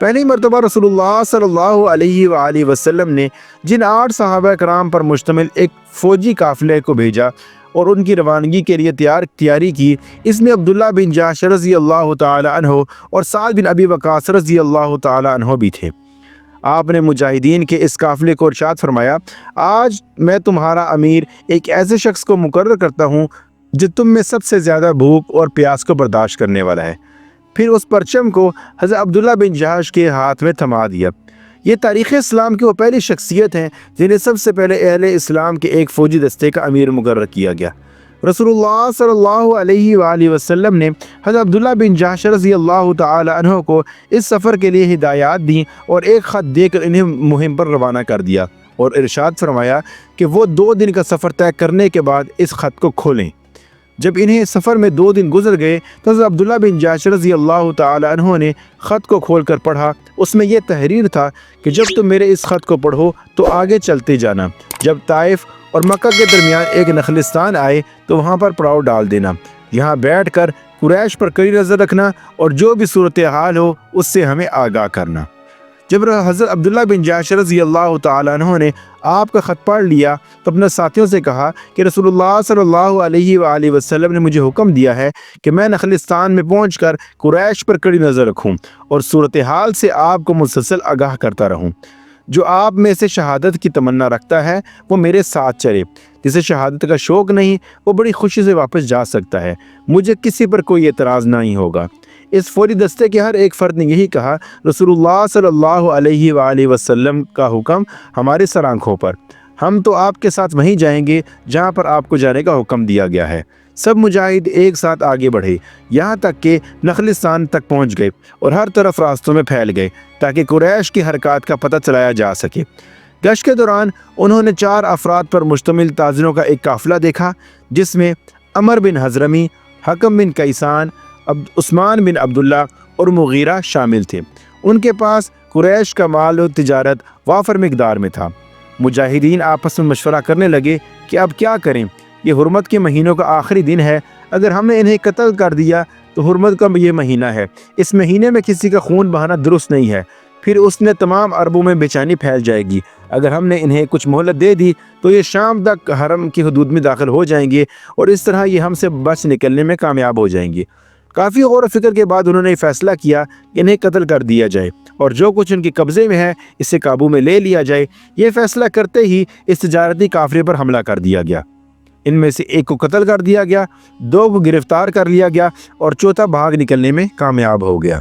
پہلی مرتبہ رسول اللہ صلی اللہ علیہ وآلہ وسلم نے جن 8 صحابہ کرام پر مشتمل ایک فوجی قافلے کو بھیجا اور ان کی روانگی کے لیے تیاری کی، اس میں عبداللہ بن جحش رضی اللہ تعالی عنہ اور سعد بن ابی وقاص رضی اللہ تعالی عنہ بھی تھے۔ آپ نے مجاہدین کے اس قافلے کو ارشاد فرمایا، آج میں تمہارا امیر ایک ایسے شخص کو مقرر کرتا ہوں جو تم میں سب سے زیادہ بھوک اور پیاس کو برداشت کرنے والا ہے۔ پھر اس پرچم کو حضرت عبداللہ بن جحش کے ہاتھ میں تھما دیا۔ یہ تاریخ اسلام کی وہ پہلی شخصیت ہیں جنہیں سب سے پہلے اہل اسلام کے ایک فوجی دستے کا امیر مقرر کیا گیا۔ رسول اللہ صلی اللہ علیہ وآلہ وسلم نے حضرت عبداللہ بن جحش رضی اللہ تعالی عنہ کو اس سفر کے لیے ہدایات دیں اور ایک خط دے کر انہیں مہم پر روانہ کر دیا اور ارشاد فرمایا کہ وہ 2 دن کا سفر طے کرنے کے بعد اس خط کو کھولیں۔ جب انہیں سفر میں 2 دن گزر گئے تو حضرت عبداللہ بن جحش رضی اللہ تعالی عنہ نے خط کو کھول کر پڑھا۔ اس میں یہ تحریر تھا کہ جب تم میرے اس خط کو پڑھو تو آگے چلتے جانا، جب طائف اور مکہ کے درمیان ایک نخلستان آئے تو وہاں پر پڑاؤ ڈال دینا، یہاں بیٹھ کر قریش پر کڑی نظر رکھنا اور جو بھی صورتحال ہو اس سے ہمیں آگاہ کرنا۔ جب حضرت عبداللہ بن جحش رضی اللہ تعالیٰ عنہ نے آپ کا خط پڑھ لیا تو اپنے ساتھیوں سے کہا کہ رسول اللہ صلی اللہ علیہ وآلہ وسلم نے مجھے حکم دیا ہے کہ میں نخلستان میں پہنچ کر قریش پر کڑی نظر رکھوں اور صورتحال سے آپ کو مسلسل آگاہ کرتا رہوں۔ جو آپ میں سے شہادت کی تمنا رکھتا ہے وہ میرے ساتھ چلے، جسے شہادت کا شوق نہیں وہ بڑی خوشی سے واپس جا سکتا ہے، مجھے کسی پر کوئی اعتراض نہیں ہوگا۔ اس فوری دستے کے ہر ایک فرد نے یہی کہا، رسول اللہ صلی اللہ علیہ وآلہ وسلم کا حکم ہمارے سر آنکھوں پر، ہم تو آپ کے ساتھ وہیں جائیں گے جہاں پر آپ کو جانے کا حکم دیا گیا ہے۔ سب مجاہد ایک ساتھ آگے بڑھے یہاں تک کہ نخلستان تک پہنچ گئے اور ہر طرف راستوں میں پھیل گئے تاکہ قریش کی حرکات کا پتہ چلایا جا سکے۔ گشت کے دوران انہوں نے 4 افراد پر مشتمل تاجروں کا ایک قافلہ دیکھا جس میں عمر بن حضرمی، حکم بن کیسان، عثمان بن عبداللہ اور مغیرہ شامل تھے۔ ان کے پاس قریش کا مال و تجارت وافر مقدار میں تھا۔ مجاہدین آپس میں مشورہ کرنے لگے کہ اب کیا کریں، یہ حرمت کے مہینوں کا آخری دن ہے، اگر ہم نے انہیں قتل کر دیا تو حرمت کا یہ مہینہ ہے، اس مہینے میں کسی کا خون بہانا درست نہیں ہے، پھر اس نے تمام عربوں میں بے چینی پھیل جائے گی۔ اگر ہم نے انہیں کچھ مہلت دے دی تو یہ شام تک حرم کی حدود میں داخل ہو جائیں گے اور اس طرح یہ ہم سے بچ نکلنے میں کامیاب ہو جائیں گے۔ کافی غور و فکر کے بعد انہوں نے فیصلہ کیا کہ انہیں قتل کر دیا جائے اور جو کچھ ان کے قبضے میں ہے اسے قابو میں لے لیا جائے۔ یہ فیصلہ کرتے ہی اس تجارتی قافلے پر حملہ کر دیا گیا۔ ان میں سے ایک کو قتل کر دیا گیا، 2 کو گرفتار کر لیا گیا اور چوتھا بھاگ نکلنے میں کامیاب ہو گیا۔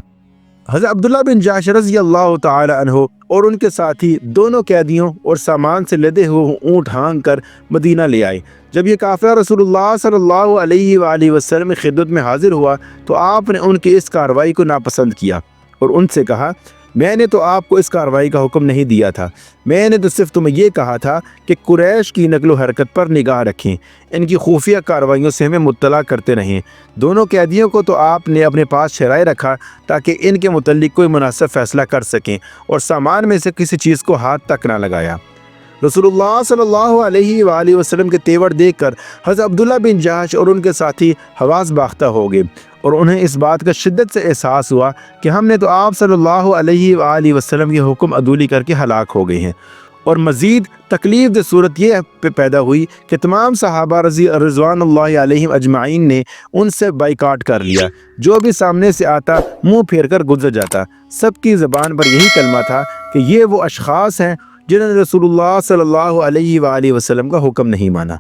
حضرت عبداللہ بن جحش رضی اللہ تعالی عنہ اور ان کے ساتھی دونوں قیدیوں اور سامان سے لدے ہوئے اونٹ ہانک کر مدینہ لے آئے۔ جب یہ قافلہ رسول اللہ صلی اللہ علیہ وآلہ وسلم کی خدمت میں حاضر ہوا تو آپ نے ان کی اس کارروائی کو ناپسند کیا اور ان سے کہا، میں نے تو آپ کو اس کارروائی کا حکم نہیں دیا تھا، میں نے تو صرف تمہیں یہ کہا تھا کہ قریش کی نقل و حرکت پر نگاہ رکھیں، ان کی خفیہ کارروائیوں سے ہمیں مطلع کرتے رہیں۔ دونوں قیدیوں کو تو آپ نے اپنے پاس شرائے رکھا تاکہ ان کے متعلق کوئی مناسب فیصلہ کر سکیں اور سامان میں سے کسی چیز کو ہاتھ تک نہ لگایا۔ رسول اللہ صلی اللہ علیہ وآلہ وسلم کے تیور دیکھ کر حضرت عبداللہ بن جحش اور ان کے ساتھی حواس باختہ ہو گئے اور انہیں اس بات کا شدت سے احساس ہوا کہ ہم نے تو آپ صلی اللہ علیہ وآلہ وسلم کے حکم عدولی کر کے ہلاک ہو گئے ہیں۔ اور مزید تکلیف دہ صورت یہ پیدا ہوئی کہ تمام صحابہ رضوان اللہ علیہم اجمعین نے ان سے بائیکاٹ کر لیا، جو بھی سامنے سے آتا منہ پھیر کر گزر جاتا۔ سب کی زبان پر یہی کلمہ تھا کہ یہ وہ اشخاص ہیں جنہوں نے رسول اللہ صلی اللہ علیہ وآلہ وسلم کا حکم نہیں مانا۔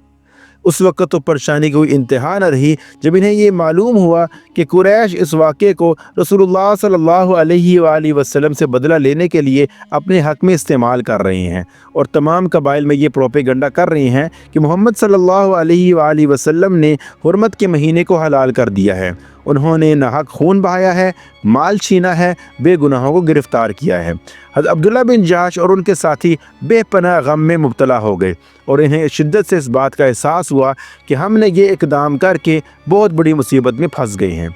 اس وقت تو پریشانی کی کوئی انتہا نہ رہی جب انہیں یہ معلوم ہوا کہ قریش اس واقعے کو رسول اللہ صلی اللہ علیہ وآلہ وسلم سے بدلہ لینے کے لیے اپنے حق میں استعمال کر رہے ہیں اور تمام قبائل میں یہ پروپیگنڈا کر رہے ہیں کہ محمد صلی اللہ علیہ وآلہ وسلم نے حرمت کے مہینے کو حلال کر دیا ہے، انہوں نے ناحق خون بہایا ہے، مال چھینا ہے، بے گناہوں کو گرفتار کیا ہے۔ حضرت عبداللہ بن جحش اور ان کے ساتھی بے پناہ غم میں مبتلا ہو گئے اور انہیں شدت سے اس بات کا احساس ہوا کہ ہم نے یہ اقدام کر کے بہت بڑی مصیبت میں پھنس گئے ہیں۔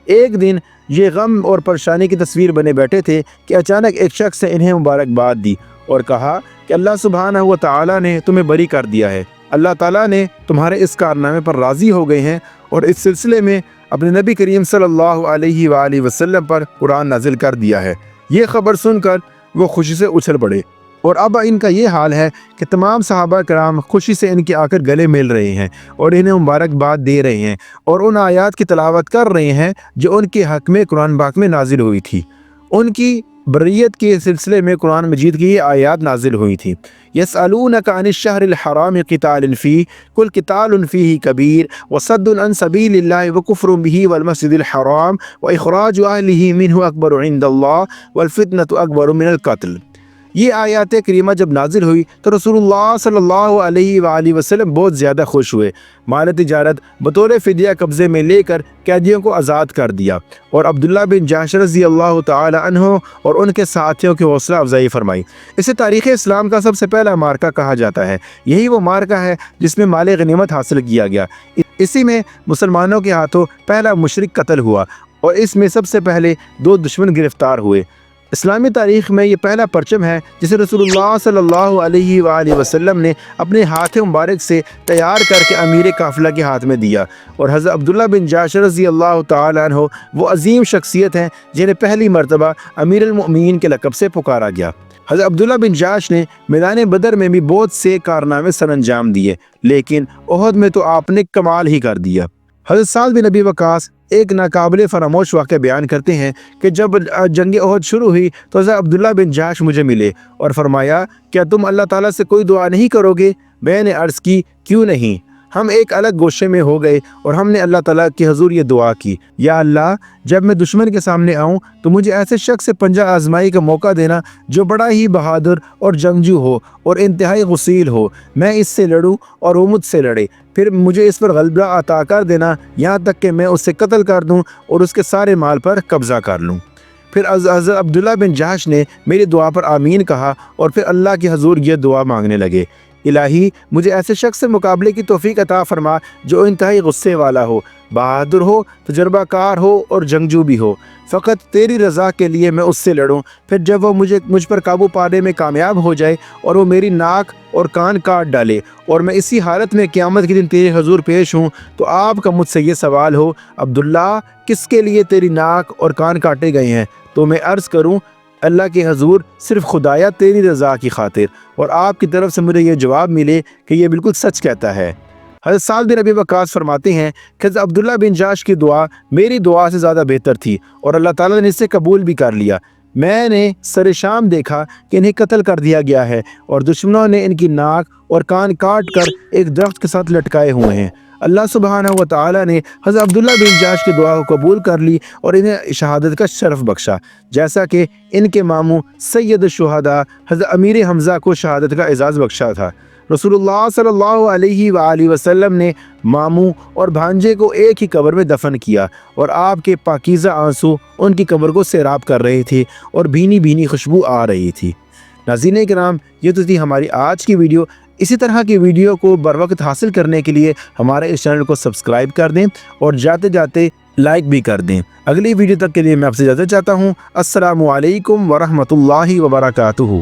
ایک دن یہ غم اور پریشانی کی تصویر بنے بیٹھے تھے کہ اچانک ایک شخص نے انہیں مبارکباد دی اور کہا کہ اللہ سبحانہ و تعالیٰ نے تمہیں بری کر دیا ہے، اللہ تعالیٰ نے تمہارے اس کارنامے پر راضی ہو گئے ہیں اور اس سلسلے میں اپنے نبی کریم صلی اللہ علیہ وآلہ وسلم پر قرآن نازل کر دیا ہے۔ یہ خبر سن کر وہ خوشی سے اچھل پڑے، اور اب ان کا یہ حال ہے کہ تمام صحابہ کرام خوشی سے ان کے آ کر گلے مل رہے ہیں اور انہیں مبارکباد دے رہے ہیں اور ان آیات کی تلاوت کر رہے ہیں جو ان کے حق میں قرآن پاک میں نازل ہوئی تھی۔ ان کی بریت کے سلسلے میں قرآن مجید کی یہ آیات نازل ہوئی تھی۔ یسألونک عن الشہر الحرام قتال فیہ قل قتال فیہ کبیر وصد عن سبیل اللہ وکفر بہ والمسجد الحرام واخراج اہلہ منہ اکبر عند اللہ والفتنۃ اکبر من القتل۔ یہ آیات کریمہ جب نازل ہوئی تو رسول اللہ صلی اللہ علیہ وآلہ وسلم بہت زیادہ خوش ہوئے، مال تجارت بطور فدیہ قبضے میں لے کر قیدیوں کو آزاد کر دیا، اور عبداللہ بن جحش رضی اللہ تعالی عنہ اور ان کے ساتھیوں کی حوصلہ افزائی فرمائی۔ اسے تاریخ اسلام کا سب سے پہلا معرکہ کہا جاتا ہے۔ یہی وہ معرکہ ہے جس میں مال غنیمت حاصل کیا گیا۔ اسی میں مسلمانوں کے ہاتھوں پہلا مشرک قتل ہوا، اور اس میں سب سے پہلے 2 دشمن گرفتار ہوئے۔ اسلامی تاریخ میں یہ پہلا پرچم ہے جسے رسول اللہ صلی اللہ علیہ وآلہ وسلم نے اپنے ہاتھ مبارک سے تیار کر کے امیر قافلہ کے ہاتھ میں دیا، اور حضرت عبداللہ بن جحش رضی اللہ تعالی عنہ وہ عظیم شخصیت ہیں جنہیں پہلی مرتبہ امیر المؤمنین کے لقب سے پکارا گیا۔ حضرت عبداللہ بن جحش نے میدان بدر میں بھی بہت سے کارنامے سر انجام دیے، لیکن احد میں تو آپ نے کمال ہی کر دیا۔ حضرت سعد بن ابی وقاص ایک ناقابل فراموش واقعہ بیان کرتے ہیں کہ جب جنگ احد شروع ہوئی تو حضرت عبداللہ بن جحش مجھے ملے اور فرمایا، کیا تم اللہ تعالیٰ سے کوئی دعا نہیں کرو گے؟ میں نے عرض کی، کیوں نہیں؟ ہم ایک الگ گوشے میں ہو گئے اور ہم نے اللہ تعالیٰ کے حضور یہ دعا کی، یا اللہ، جب میں دشمن کے سامنے آؤں تو مجھے ایسے شخص سے پنجہ آزمائی کا موقع دینا جو بڑا ہی بہادر اور جنگجو ہو اور انتہائی غسیل ہو، میں اس سے لڑوں اور وہ مجھ سے لڑے، پھر مجھے اس پر غلبہ عطا کر دینا یہاں تک کہ میں اسے قتل کر دوں اور اس کے سارے مال پر قبضہ کر لوں۔ پھر حضرت عبداللہ بن جحش نے میری دعا پر آمین کہا اور پھر اللہ کے حضور یہ دعا مانگنے لگے، الہی مجھے ایسے شخص سے مقابلے کی توفیق عطا فرما جو انتہائی غصے والا ہو، بہادر ہو، تجربہ کار ہو اور جنگجو بھی ہو، فقط تیری رضا کے لیے میں اس سے لڑوں، پھر جب وہ مجھ پر قابو پانے میں کامیاب ہو جائے اور وہ میری ناک اور کان کاٹ ڈالے اور میں اسی حالت میں قیامت کے دن تیرے حضور پیش ہوں تو آپ کا مجھ سے یہ سوال ہو، عبداللہ کس کے لیے تیری ناک اور کان کاٹے گئے ہیں؟ تو میں عرض کروں، اللہ کے حضور صرف خدایا تیری رضا کی خاطر، اور آپ کی طرف سے مجھے یہ جواب ملے کہ یہ بالکل سچ کہتا ہے۔ حضرت سعد بن ابی وقاص فرماتے ہیں کہ حضرت عبداللہ بن جحش کی دعا میری دعا سے زیادہ بہتر تھی اور اللہ تعالیٰ نے اسے قبول بھی کر لیا۔ میں نے سر شام دیکھا کہ انہیں قتل کر دیا گیا ہے اور دشمنوں نے ان کی ناک اور کان کاٹ کر ایک درخت کے ساتھ لٹکائے ہوئے ہیں۔ اللہ سبحانہ و تعالیٰ نے حضرت عبداللہ بن جحش کی دعا کو قبول کر لی اور انہیں شہادت کا شرف بخشا، جیسا کہ ان کے ماموں سید الشہداء حضرت امیر حمزہ کو شہادت کا اعزاز بخشا تھا۔ رسول اللہ صلی اللہ علیہ وآلہ وسلم نے ماموں اور بھانجے کو ایک ہی قبر میں دفن کیا اور آپ کے پاکیزہ آنسو ان کی قبر کو سیراب کر رہے تھے اور بھینی بھینی خوشبو آ رہی تھی۔ ناظرین کرام، یہ تو تھی ہماری آج کی ویڈیو۔ اسی طرح کی ویڈیو کو بر وقت حاصل کرنے کے لیے ہمارے اس چینل کو سبسکرائب کر دیں اور جاتے جاتے لائک بھی کر دیں۔ اگلی ویڈیو تک کے لیے میں آپ سے اجازت چاہتا ہوں۔ السلام علیکم ورحمۃ اللہ وبرکاتہ۔